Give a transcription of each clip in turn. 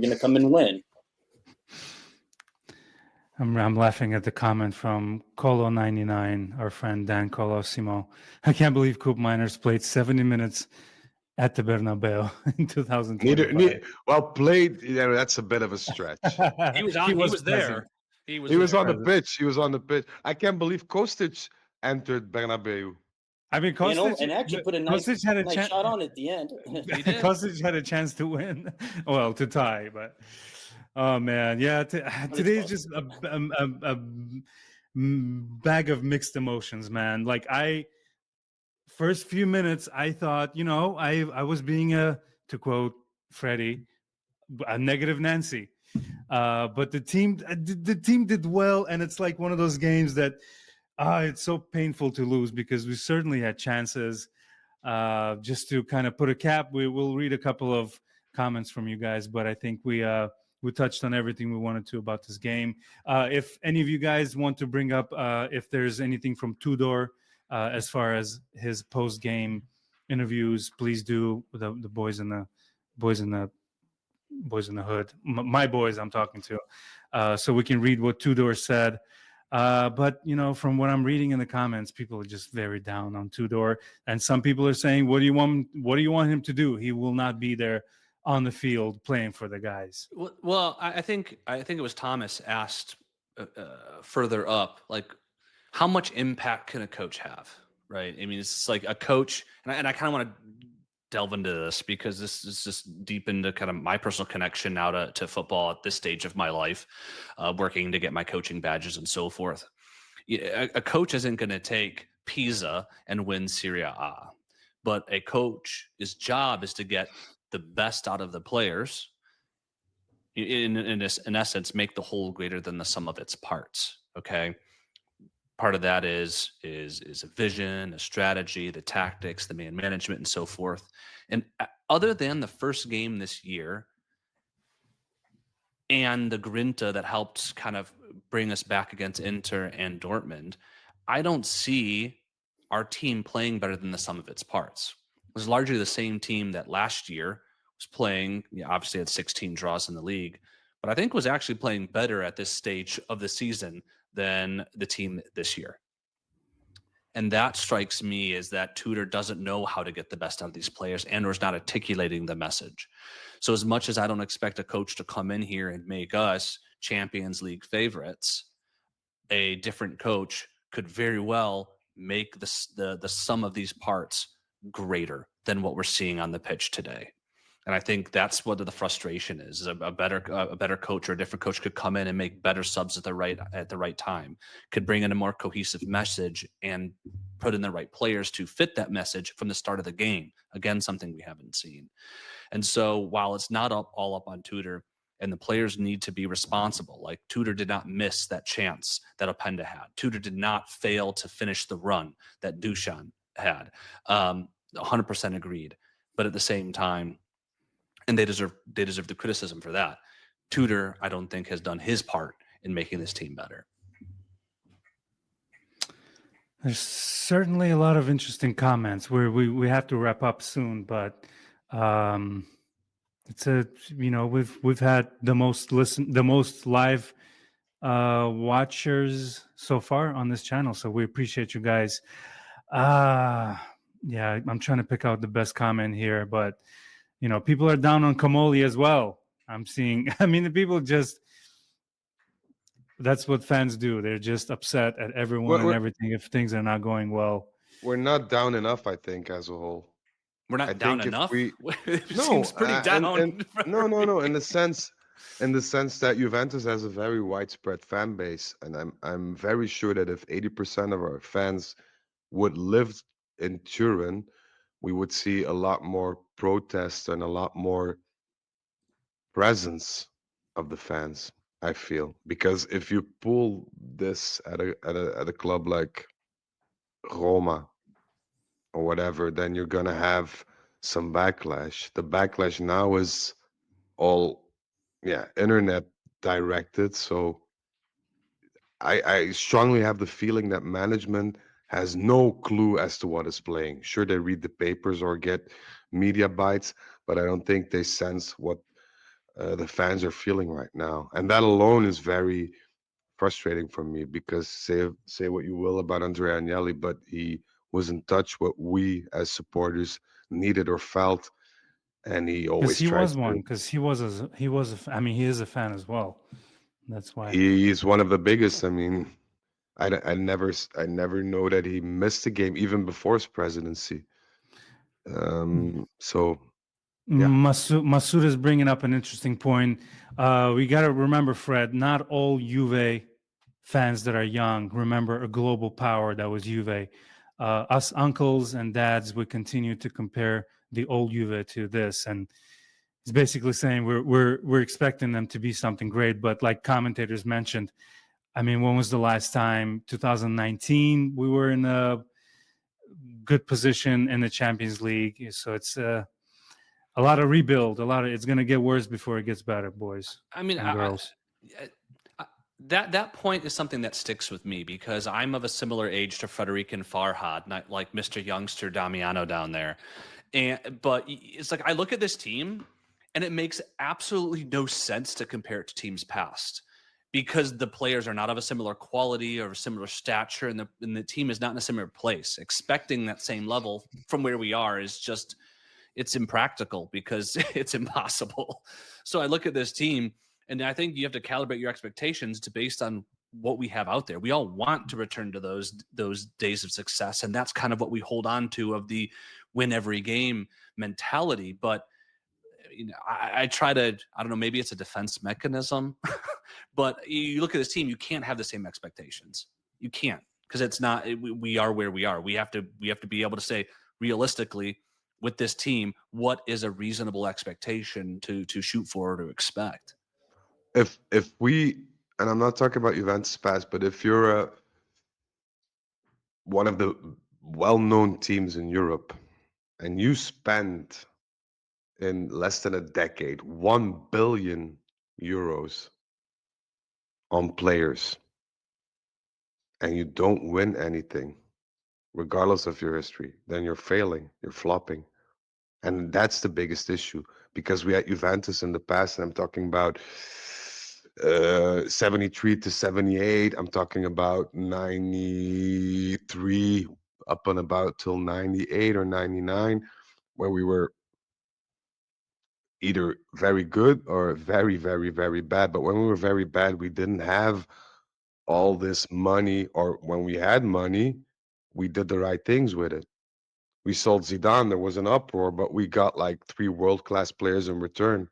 going to come and win. I'm laughing at the comment from Colo99, our friend Dan Colosimo. I can't believe Coop Miners played 70 minutes at the Bernabeu in 2025. Well played. Yeah, that's a bit of a stretch. He was there. He was on the pitch. He was on the pitch. I can't believe Kostic entered Bernabeu. I mean, Kostic, and actually put a nice shot on at the end. Kostic had a chance to win, well, to tie, but oh man, yeah. Today's just a bag of mixed emotions, man. Like first few minutes, I thought, I was being to quote Freddie, a negative Nancy. But the team did well, and it's like one of those games that it's so painful to lose because we certainly had chances. Just to kind of put a cap, we will read a couple of comments from you guys, but I think we touched on everything we wanted to about this game. If any of you guys want to bring up if there's anything from Tudor as far as his post-game interviews, please do. The boys in the hood, my boys I'm talking to, so we can read what Tudor said. But from what I'm reading in the comments, people are just very down on Tudor, and some people are saying, "What do you want him to do? He will not be there on the field playing for the guys." Well, I think it was Thomas asked further up, like, how much impact can a coach have, right? I mean, it's like a coach, and I kind of want to delve into this because this is just deep into kind of my personal connection now to football at this stage of my life, working to get my coaching badges and so forth. A coach isn't going to take Pisa and win Serie A, but a coach's job is to get the best out of the players. In essence, make the whole greater than the sum of its parts. Okay. Part of that is a vision, a strategy, the tactics, the man management, and so forth. And other than the first game this year and the Grinta that helped kind of bring us back against Inter and Dortmund, I don't see our team playing better than the sum of its parts. It was largely the same team that last year was playing, obviously had 16 draws in the league, but I think was actually playing better at this stage of the season than the team this year. And that strikes me as that Tudor doesn't know how to get the best out of these players and or is not articulating the message. So as much as I don't expect a coach to come in here and make us Champions League favorites, a different coach could very well make the sum of these parts greater than what we're seeing on the pitch today. And I think that's what the frustration is. A better coach or a different coach could come in and make better subs at the right time, could bring in a more cohesive message and put in the right players to fit that message from the start of the game. Again, something we haven't seen. And so while it's not all up on Tudor and the players need to be responsible, like Tudor did not miss that chance that Openda had. Tudor did not fail to finish the run that Dusan had. 100% agreed. But at the same time, and they deserve the criticism for that. Tudor, I don't think, has done his part in making this team better. There's certainly a lot of interesting comments where we have to wrap up soon, but it's we've had the most live watchers so far on this channel, so we appreciate you guys. Yeah, I'm trying to pick out the best comment here, but people are down on Comoli as well. I'm seeing, the people just, that's what fans do. They're just upset at everyone and everything if things are not going well. We're not down enough, I think, as a whole. We're not down enough? It no, seems pretty down. No. In the sense that Juventus has a very widespread fan base. And I'm very sure that if 80% of our fans would live in Turin, we would see a lot more protest and a lot more presence of the fans, I feel. Because if you pull this at a club like Roma or whatever, then you're gonna have some backlash. The backlash now is all internet directed. So I strongly have the feeling that management has no clue as to what is playing. Sure, they read the papers or get media bites, but I don't think they sense what the fans are feeling right now, and that alone is very frustrating for me because say what you will about Andrea Agnelli, but he was in touch what we as supporters needed or felt, and he Because always he tried was to. one. Because he was. I mean, he is a fan as well. That's why. He's one of the biggest. I mean, I never know that he missed a game even before his presidency. So yeah, Masoud is bringing up an interesting point. We got to remember, Fred, not all Juve fans that are young remember a global power that was Juve. Us uncles and dads would continue to compare the old Juve to this, and he's basically saying we're expecting them to be something great. But like commentators mentioned, I mean, when was the last time? 2019, we were in a good position in the Champions League. So it's a lot of rebuild. It's going to get worse before it gets better, boys. I mean, and girls. That point is something that sticks with me because I'm of a similar age to Frederic and Farhad, not like Mr. Youngster Damiano down there. But it's like I look at this team and it makes absolutely no sense to compare it to teams past because the players are not of a similar quality or a similar stature, and the team is not in a similar place. Expecting that same level from where we are is just it's impractical because it's impossible. So I look at this team, and I think you have to calibrate your expectations to based on what we have out there. We all want to return to those days of success, and that's kind of what we hold on to of the win every game mentality. But you know, I try to, I don't know, maybe it's a defense mechanism, but you look at this team, you can't have the same expectations. You can't because it's not. We are where we are. We have to be able to say realistically with this team, what is a reasonable expectation to shoot for or to expect. if we, and I'm not talking about Juventus past, but if you're one of the well-known teams in Europe and you spend in less than a decade 1 billion euros on players and you don't win anything, regardless of your history, then you're failing, you're flopping. And that's the biggest issue because we had Juventus in the past, and I'm talking about 73 to 78. I'm talking about 93 up and about till 98 or 99, where we were either very good or very, very, very bad. But when we were very bad, we didn't have all this money, or when we had money, we did the right things with it. We sold Zidane, there was an uproar, but we got like 3 world-class players in return.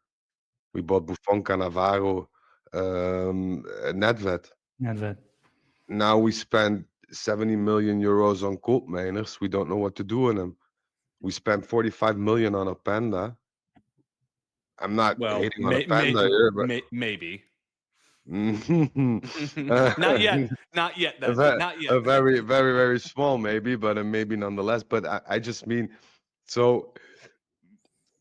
We bought Buffon, Cannavaro, Nedved. Nedved. Now we spend 70 million euros on Koopmeiners. We don't know what to do with them. We spent 45 million on Openda. I'm not hating on Openda here, but maybe. Uh, Not yet. Not yet. Not yet. a very, very, very small maybe, but a maybe nonetheless. But I just mean, so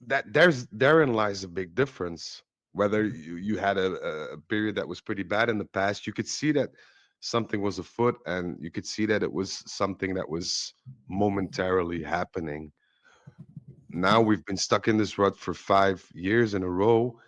that therein lies a big difference. Whether you had a period that was pretty bad in the past, you could see that something was afoot, and you could see that it was something that was momentarily happening. Now we've been stuck in this rut for 5 years in a row,